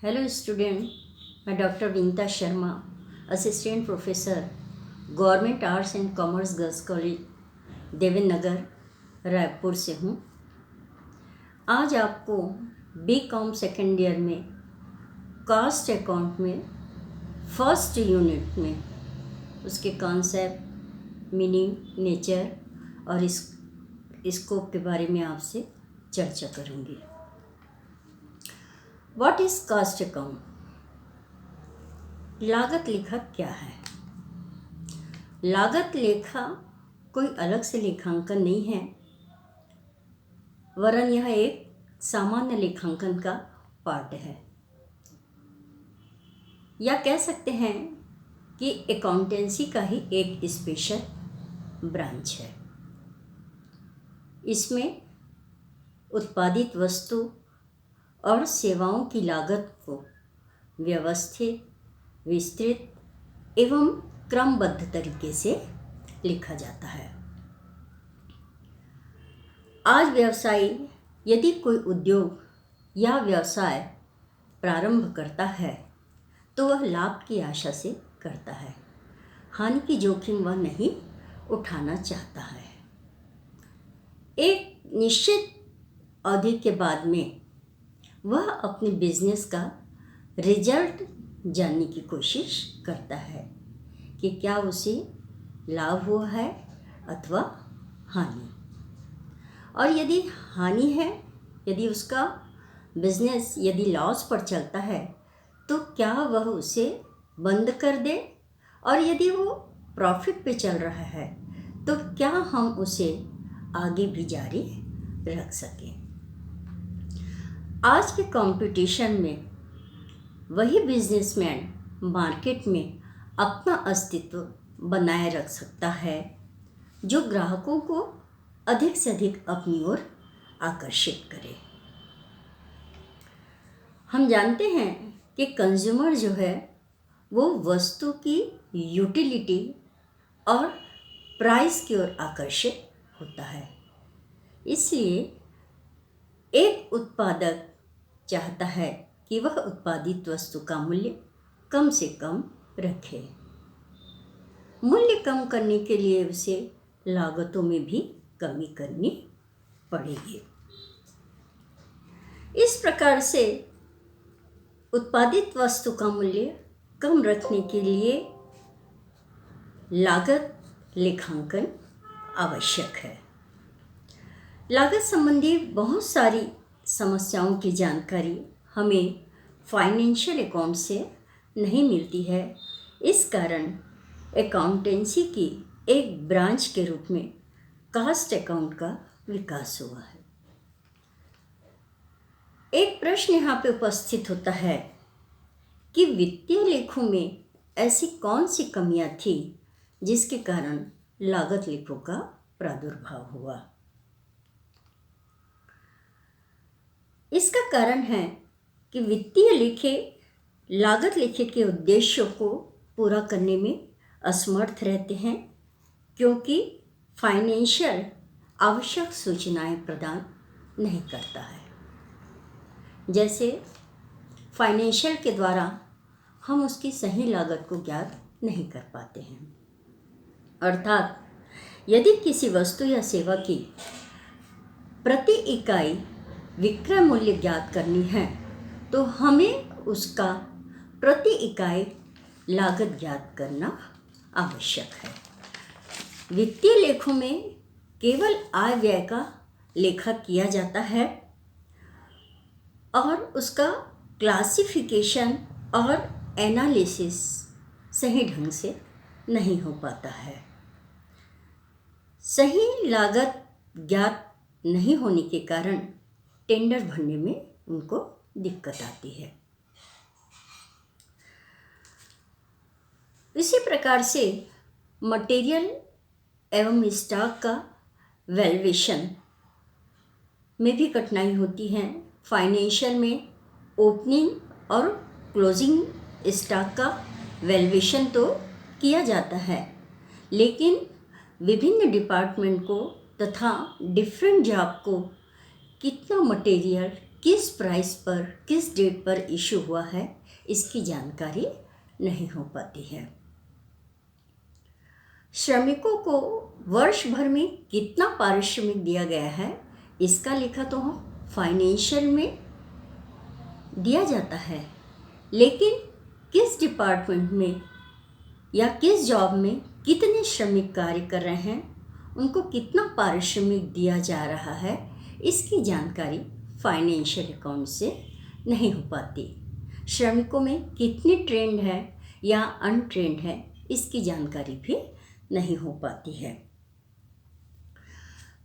Hello student, मैं doctor Vinita Sharma, assistant professor, government arts and commerce girls college Devendra Nagar, Raipur से हूँ। आज आपको बीकॉम सेकेंड ईयर में कास्ट अकाउंट में फर्स्ट यूनिट में उसके कॉन्सेप्ट, मीनिंग, नेचर और स्कोप के बारे में आपसे चर्चा करूँगी। What is cost account? लागत लेखा क्या है? लागत लेखा कोई अलग से लेखांकन नहीं है, वरन यह एक सामान्य लेखांकन का पार्ट है, या कह सकते हैं कि अकाउंटेंसी का ही एक स्पेशल ब्रांच है। इसमें उत्पादित वस्तु और सेवाओं की लागत को व्यवस्थित, विस्तृत एवं क्रमबद्ध तरीके से लिखा जाता है। आज व्यवसायी यदि कोई उद्योग या व्यवसाय प्रारंभ करता है तो वह लाभ की आशा से करता है, हानि की जोखिम वह नहीं उठाना चाहता है। एक निश्चित अवधि के बाद में वह अपने बिजनेस का रिजल्ट जानने की कोशिश करता है कि क्या उसे लाभ हुआ है अथवा हानि। और यदि हानि है, यदि उसका बिजनेस यदि लॉस पर चलता है तो क्या वह उसे बंद कर दे, और यदि वो प्रॉफिट पे चल रहा है तो क्या हम उसे आगे भी जारी रख सकें। आज के कंपटीशन में वही बिजनेसमैन मार्केट में अपना अस्तित्व बनाए रख सकता है जो ग्राहकों को अधिक से अधिक अपनी ओर आकर्षित करे। हम जानते हैं कि कंज्यूमर जो है वो वस्तु की यूटिलिटी और प्राइस की ओर आकर्षित होता है। इसलिए एक उत्पादक चाहता है कि वह उत्पादित वस्तु का मूल्य कम से कम रखे। मूल्य कम करने के लिए उसे लागतों में भी कमी करनी पड़ेगी। इस प्रकार से उत्पादित वस्तु का मूल्य कम रखने के लिए लागत लेखांकन आवश्यक है। लागत संबंधी बहुत सारी समस्याओं की जानकारी हमें फाइनेंशियल अकाउंट से नहीं मिलती है। इस कारण अकाउंटेंसी की एक ब्रांच के रूप में कास्ट अकाउंट का विकास हुआ है। एक प्रश्न यहाँ पे उपस्थित होता है कि वित्तीय लेखों में ऐसी कौन सी कमियां थी जिसके कारण लागत लेखों का प्रादुर्भाव हुआ। इसका कारण है कि वित्तीय लेखे लागत लेखे के उद्देश्यों को पूरा करने में असमर्थ रहते हैं, क्योंकि फाइनेंशियल आवश्यक सूचनाएं प्रदान नहीं करता है। जैसे फाइनेंशियल के द्वारा हम उसकी सही लागत को ज्ञात नहीं कर पाते हैं। अर्थात यदि किसी वस्तु या सेवा की प्रति इकाई विक्रय मूल्य ज्ञात करनी है तो हमें उसका प्रति इकाई लागत ज्ञात करना आवश्यक है। वित्तीय लेखों में केवल आय व्यय का लेखा किया जाता है और उसका क्लासिफिकेशन और एनालिसिस सही ढंग से नहीं हो पाता है। सही लागत ज्ञात नहीं होने के कारण टेंडर भरने में उनको दिक्कत आती है। इसी प्रकार से मटेरियल एवं स्टॉक का वैल्यूएशन में भी कठिनाई होती है। फाइनेंशियल में ओपनिंग और क्लोजिंग स्टॉक का वैल्यूएशन तो किया जाता है, लेकिन विभिन्न डिपार्टमेंट को तथा डिफरेंट जॉब को कितना मटेरियल किस प्राइस पर किस डेट पर इशू हुआ है इसकी जानकारी नहीं हो पाती है। श्रमिकों को वर्ष भर में कितना पारिश्रमिक दिया गया है इसका लेखा तो फाइनेंशियल में दिया जाता है, लेकिन किस डिपार्टमेंट में या किस जॉब में कितने श्रमिक कार्य कर रहे हैं, उनको कितना पारिश्रमिक दिया जा रहा है, इसकी जानकारी फाइनेंशियल अकाउंट से नहीं हो पाती। श्रमिकों में कितनी ट्रेंड है या अनट्रेंड है इसकी जानकारी भी नहीं हो पाती है।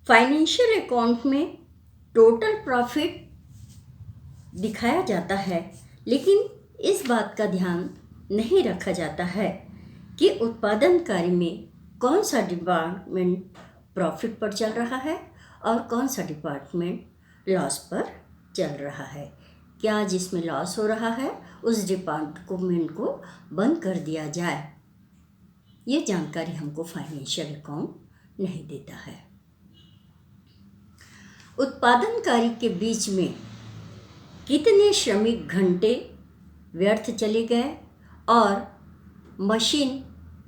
फाइनेंशियल अकाउंट में टोटल प्रॉफिट दिखाया जाता है, लेकिन इस बात का ध्यान नहीं रखा जाता है कि उत्पादन कार्य में कौन सा डिपार्टमेंट प्रॉफिट पर चल रहा है और कौन सा डिपार्टमेंट लॉस पर चल रहा है। क्या जिसमें लॉस हो रहा है उस डिपार्टमेंट को बंद कर दिया जाए, ये जानकारी हमको फाइनेंशियल अकाउंट नहीं देता है। उत्पादन कार्य के बीच में कितने श्रमिक घंटे व्यर्थ चले गए और मशीन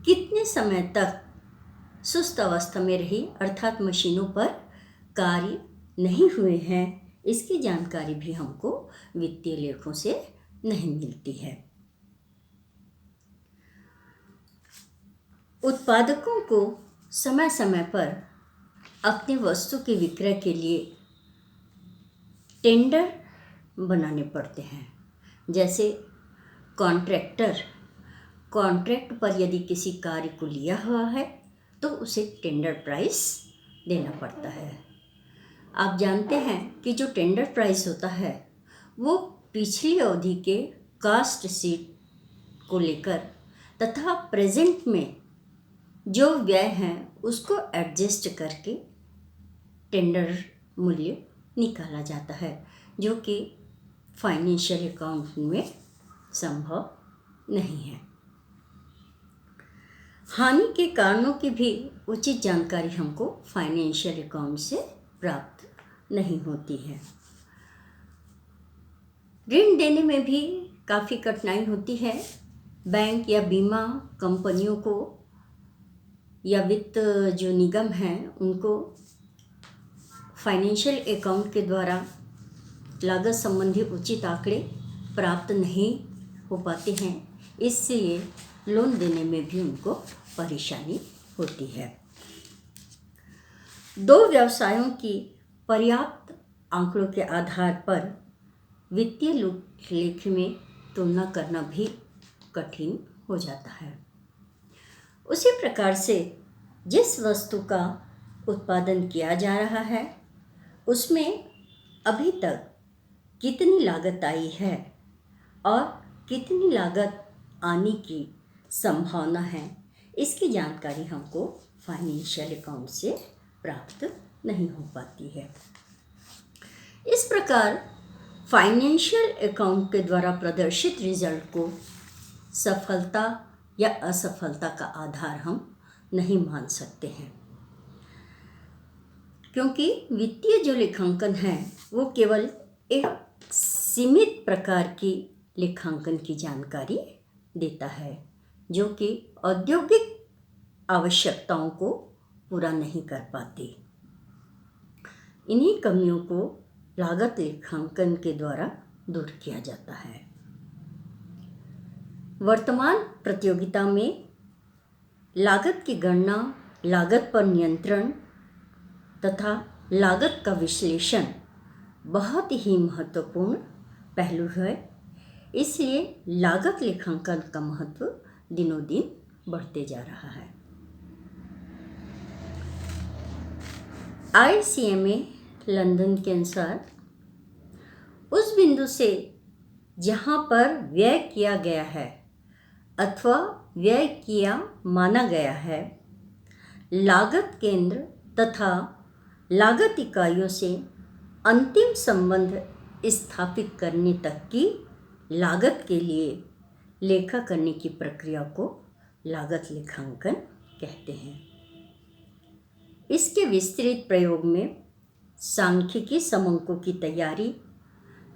कितने समय तक सुस्त अवस्था में रही, अर्थात मशीनों पर कार्य नहीं हुए हैं, इसकी जानकारी भी हमको वित्तीय लेखों से नहीं मिलती है। उत्पादकों को समय समय पर अपने वस्तु के विक्रय के लिए टेंडर बनाने पड़ते हैं। जैसे कॉन्ट्रैक्ट पर यदि किसी कार्य को लिया हुआ है तो उसे टेंडर प्राइस देना पड़ता है। आप जानते हैं कि जो टेंडर प्राइस होता है वो पिछली अवधि के कास्ट शीट को लेकर तथा प्रेजेंट में जो व्यय हैं उसको एडजस्ट करके टेंडर मूल्य निकाला जाता है, जो कि फाइनेंशियल अकाउंट में संभव नहीं है। हानि के कारणों की भी उचित जानकारी हमको फाइनेंशियल अकाउंट से प्राप्त नहीं होती है। ऋण देने में भी काफ़ी कठिनाई होती है। बैंक या बीमा कंपनियों को या वित्त जो निगम हैं उनको फाइनेंशियल अकाउंट के द्वारा लागत संबंधी उचित आंकड़े प्राप्त नहीं हो पाते हैं, इसलिए लोन देने में भी उनको परेशानी होती है। दो व्यवसायों की पर्याप्त आंकड़ों के आधार पर वित्तीय लेख में तुलना करना भी कठिन हो जाता है। उसी प्रकार से जिस वस्तु का उत्पादन किया जा रहा है उसमें अभी तक कितनी लागत आई है और कितनी लागत आने की संभावना है, इसकी जानकारी हमको फाइनेंशियल अकाउंट से प्राप्त नहीं हो पाती है। इस प्रकार फाइनेंशियल अकाउंट के द्वारा प्रदर्शित रिजल्ट को सफलता या असफलता का आधार हम नहीं मान सकते हैं, क्योंकि वित्तीय जो लेखांकन है वो केवल एक सीमित प्रकार की लेखांकन की जानकारी देता है, जो कि औद्योगिक आवश्यकताओं को पूरा नहीं कर पाती। इन्हीं कमियों को लागत लेखांकन के द्वारा दूर किया जाता है। वर्तमान प्रतियोगिता में लागत की गणना, लागत पर नियंत्रण तथा लागत का विश्लेषण बहुत ही महत्वपूर्ण पहलू है, इसलिए लागत लेखांकन का महत्व दिनों दिन बढ़ते जा रहा है। ICMA लंदन के अनुसार उस बिंदु से जहाँ पर व्यय किया गया है अथवा व्यय किया माना गया है, लागत केंद्र तथा लागत इकाइयों से अंतिम संबंध स्थापित करने तक की लागत के लिए लेखा करने की प्रक्रिया को लागत लेखांकन कहते हैं। इसके विस्तृत प्रयोग में सांख्यिकी समंकों की तैयारी,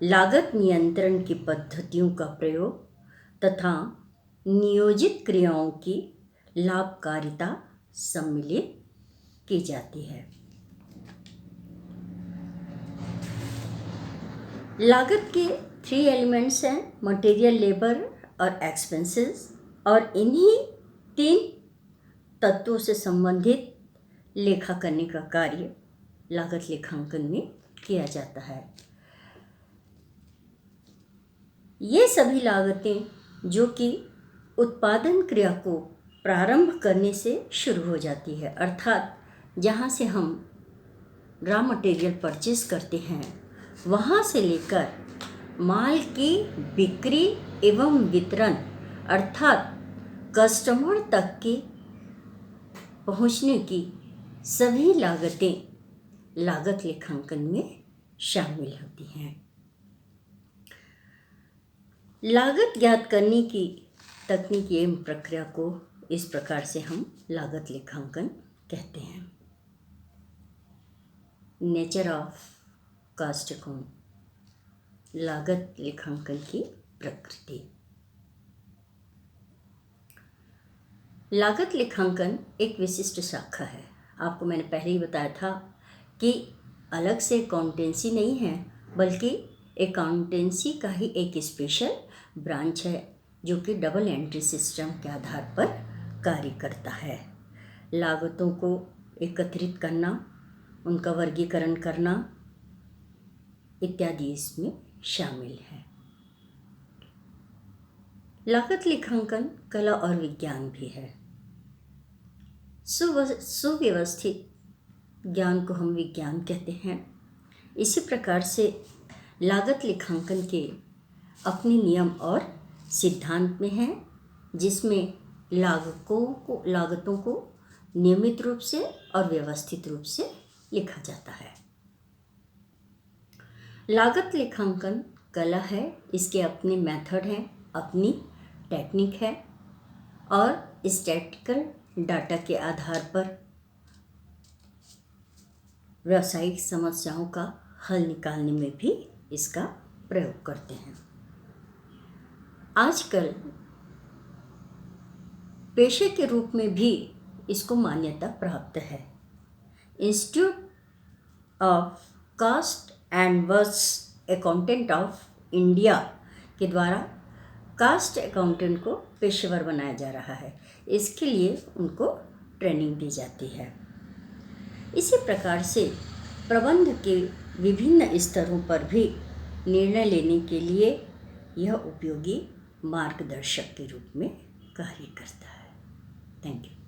लागत नियंत्रण की पद्धतियों का प्रयोग तथा नियोजित क्रियाओं की लाभकारिता सम्मिलित की जाती है। लागत के 3 एलिमेंट्स हैं, मटेरियल, लेबर और एक्सपेंसेस, और इन्हीं 3 तत्वों से संबंधित लेखा करने का कार्य लागत लेखांकन में किया जाता है। ये सभी लागतें जो कि उत्पादन क्रिया को प्रारंभ करने से शुरू हो जाती है, अर्थात जहाँ से हम रॉ मटेरियल परचेज करते हैं वहाँ से लेकर माल की बिक्री एवं वितरण अर्थात कस्टमर तक की पहुँचने की सभी लागतें लागत लेखांकन में शामिल होती हैं। लागत ज्ञात करने की तकनीकी एवं प्रक्रिया को इस प्रकार से हम लागत लेखांकन कहते हैं। नेचर ऑफ कॉस्ट अकाउंट, लागत लेखांकन की प्रकृति। लागत लेखांकन एक विशिष्ट शाखा है। आपको मैंने पहले ही बताया था कि अलग से अकाउंटेंसी नहीं है, बल्कि अकाउंटेंसी का ही एक स्पेशल ब्रांच है जो कि डबल एंट्री सिस्टम के आधार पर कार्य करता है। लागतों को एकत्रित करना, उनका वर्गीकरण करना इत्यादि इसमें शामिल है। लागत लेखांकन कला और विज्ञान भी है। सुव्यवस्थित ज्ञान को हम विज्ञान कहते हैं। इसी प्रकार से लागत लेखांकन के अपने नियम और सिद्धांत में हैं, जिसमें लागतों को नियमित रूप से और व्यवस्थित रूप से लिखा जाता है। लागत लेखांकन कला है, इसके अपने मेथड हैं, अपनी टेक्निक है और स्टैटिस्टिकल डाटा के आधार पर व्यावसायिक समस्याओं का हल निकालने में भी इसका प्रयोग करते हैं। आजकल पेशे के रूप में भी इसको मान्यता प्राप्त है। Institute of cost and works accountant of India के द्वारा कास्ट अकाउंटेंट को पेशेवर बनाया जा रहा है। इसके लिए उनको ट्रेनिंग दी जाती है। इसी प्रकार से प्रबंध के विभिन्न स्तरों पर भी निर्णय लेने के लिए यह उपयोगी मार्गदर्शक के रूप में कार्य करता है। Thank you.